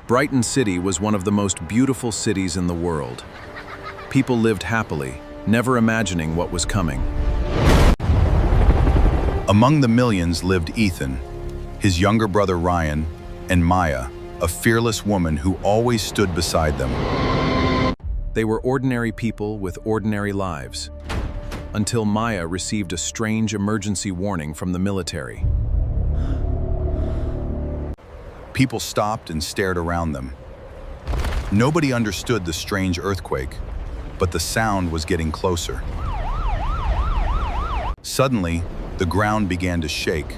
Brighton City was one of the most beautiful cities in the world. People lived happily, never imagining what was coming. Among the millions lived Ethan, his younger brother Ryan, and Maya, a fearless woman who always stood beside them. They were ordinary people with ordinary lives, until Maya received a strange emergency warning from the military. People stopped and stared around them. Nobody understood the strange earthquake, but the sound was getting closer. Suddenly, the ground began to shake,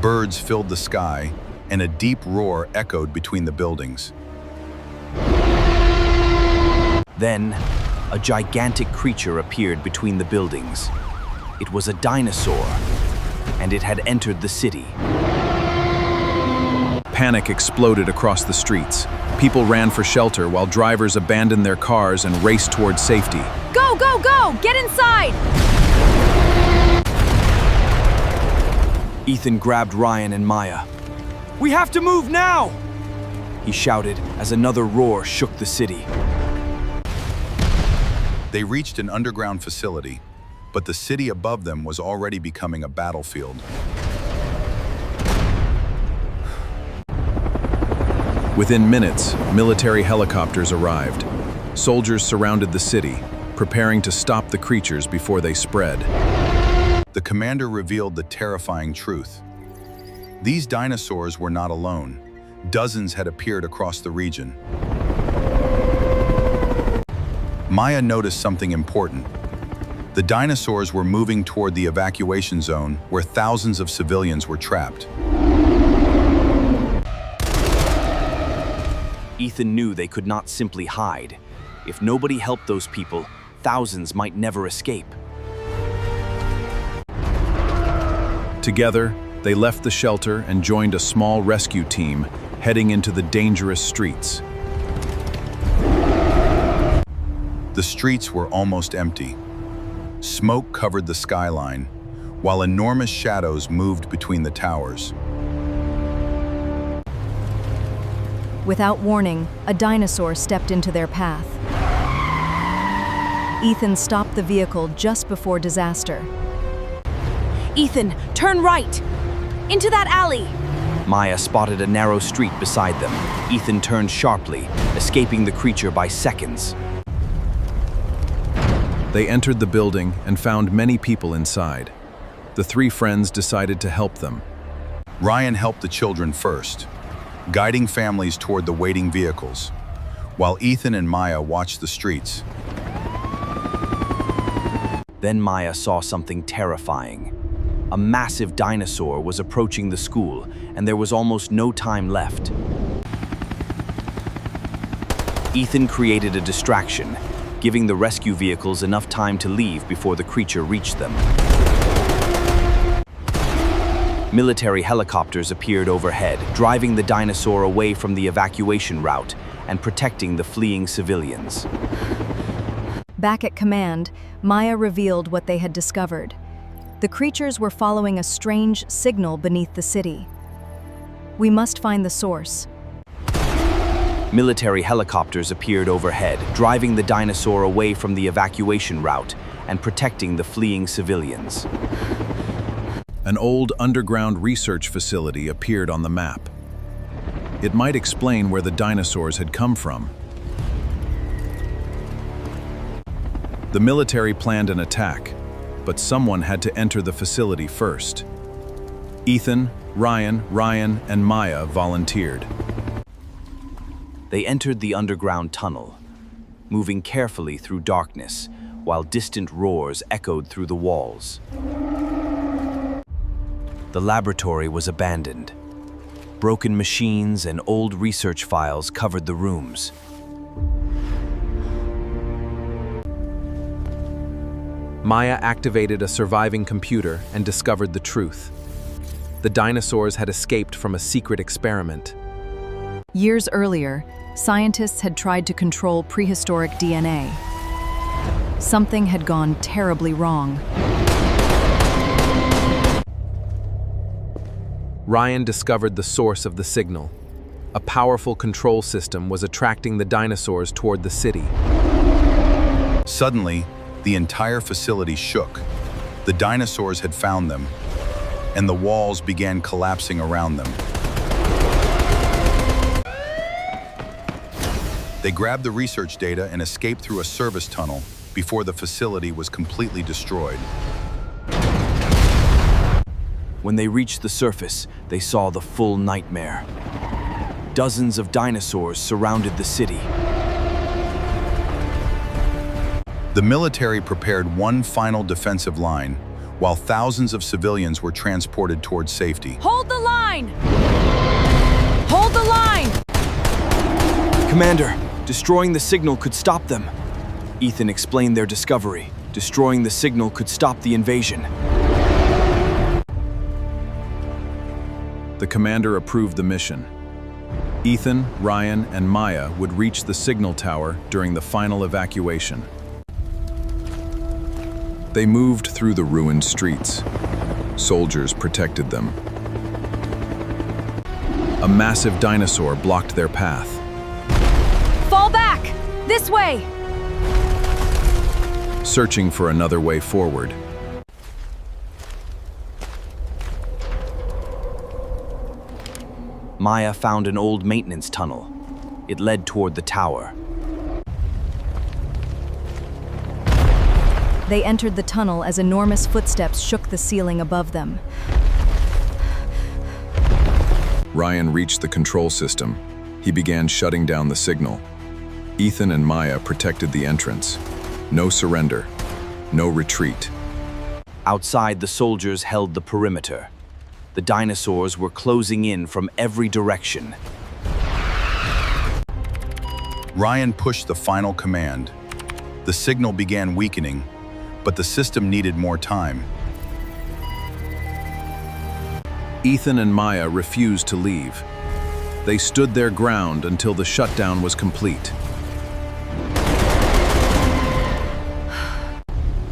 birds filled the sky, and a deep roar echoed between the buildings. Then, a gigantic creature appeared between the buildings. It was a dinosaur, and it had entered the city. Panic exploded across the streets. People ran for shelter while drivers abandoned their cars and raced towards safety. Go, go, go! Get inside! Ethan grabbed Ryan and Maya. "We have to move now!" he shouted as another roar shook the city. They reached an underground facility, but the city above them was already becoming a battlefield. Within minutes, military helicopters arrived. Soldiers surrounded the city, preparing to stop the creatures before they spread. The commander revealed the terrifying truth. These dinosaurs were not alone. Dozens had appeared across the region. Maya noticed something important. The dinosaurs were moving toward the evacuation zone where thousands of civilians were trapped. Ethan knew they could not simply hide. If nobody helped those people, thousands might never escape. Together, they left the shelter and joined a small rescue team heading into the dangerous streets. The streets were almost empty. Smoke covered the skyline, while enormous shadows moved between the towers. Without warning, a dinosaur stepped into their path. Ethan stopped the vehicle just before disaster. Ethan, turn right! Into that alley! Maya spotted a narrow street beside them. Ethan turned sharply, escaping the creature by seconds. They entered the building and found many people inside. The three friends decided to help them. Ryan helped the children first, guiding families toward the waiting vehicles, while Ethan and Maya watched the streets. Then Maya saw something terrifying. A massive dinosaur was approaching the school, and there was almost no time left. Ethan created a distraction, giving the rescue vehicles enough time to leave before the creature reached them. Military helicopters appeared overhead, driving the dinosaur away from the evacuation route and protecting the fleeing civilians. Back at command, Maya revealed what they had discovered. The creatures were following a strange signal beneath the city. We must find the source. Military helicopters appeared overhead, driving the dinosaur away from the evacuation route and protecting the fleeing civilians. An old underground research facility appeared on the map. It might explain where the dinosaurs had come from. The military planned an attack, but someone had to enter the facility first. Ethan, Ryan, and Maya volunteered. They entered the underground tunnel, moving carefully through darkness, while distant roars echoed through the walls. The laboratory was abandoned. Broken machines and old research files covered the rooms. Maya activated a surviving computer and discovered the truth. The dinosaurs had escaped from a secret experiment. Years earlier, scientists had tried to control prehistoric DNA. Something had gone terribly wrong. Ryan discovered the source of the signal. A powerful control system was attracting the dinosaurs toward the city. Suddenly, the entire facility shook. The dinosaurs had found them, and the walls began collapsing around them. They grabbed the research data and escaped through a service tunnel before the facility was completely destroyed. When they reached the surface, they saw the full nightmare. Dozens of dinosaurs surrounded the city. The military prepared one final defensive line, while thousands of civilians were transported towards safety. Hold the line! Hold the line! Commander, destroying the signal could stop them. Ethan explained their discovery. Destroying the signal could stop the invasion. The commander approved the mission. Ethan, Ryan, and Maya would reach the signal tower during the final evacuation. They moved through the ruined streets. Soldiers protected them. A massive dinosaur blocked their path. Fall back! This way! Searching for another way forward. Maya found an old maintenance tunnel. It led toward the tower. They entered the tunnel as enormous footsteps shook the ceiling above them. Ryan reached the control system. He began shutting down the signal. Ethan and Maya protected the entrance. No surrender. No retreat. Outside, the soldiers held the perimeter. The dinosaurs were closing in from every direction. Ryan pushed the final command. The signal began weakening, but the system needed more time. Ethan and Maya refused to leave. They stood their ground until the shutdown was complete.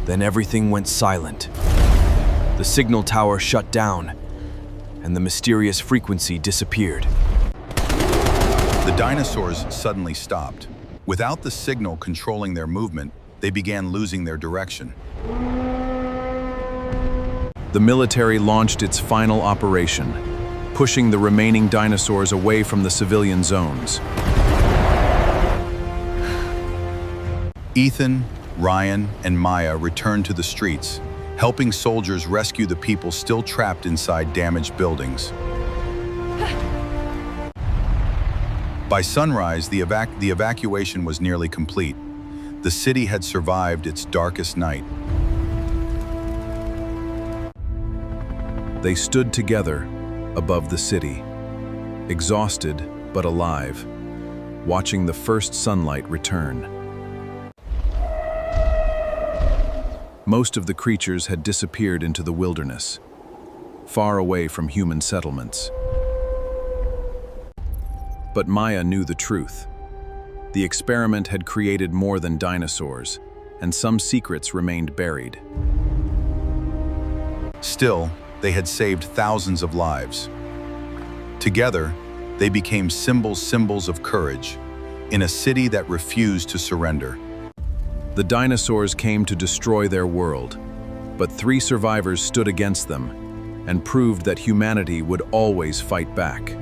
Then everything went silent. The signal tower shut down, and the mysterious frequency disappeared. The dinosaurs suddenly stopped. Without the signal controlling their movement, they began losing their direction. The military launched its final operation, pushing the remaining dinosaurs away from the civilian zones. Ethan, Ryan, and Maya returned to the streets, helping soldiers rescue the people still trapped inside damaged buildings. By sunrise, the evacuation was nearly complete. The city had survived its darkest night. They stood together above the city, exhausted but alive, watching the first sunlight return. Most of the creatures had disappeared into the wilderness, far away from human settlements. But Maya knew the truth. The experiment had created more than dinosaurs, and some secrets remained buried. Still, they had saved thousands of lives. Together, they became symbols of courage in a city that refused to surrender. The dinosaurs came to destroy their world, but 3 survivors stood against them and proved that humanity would always fight back.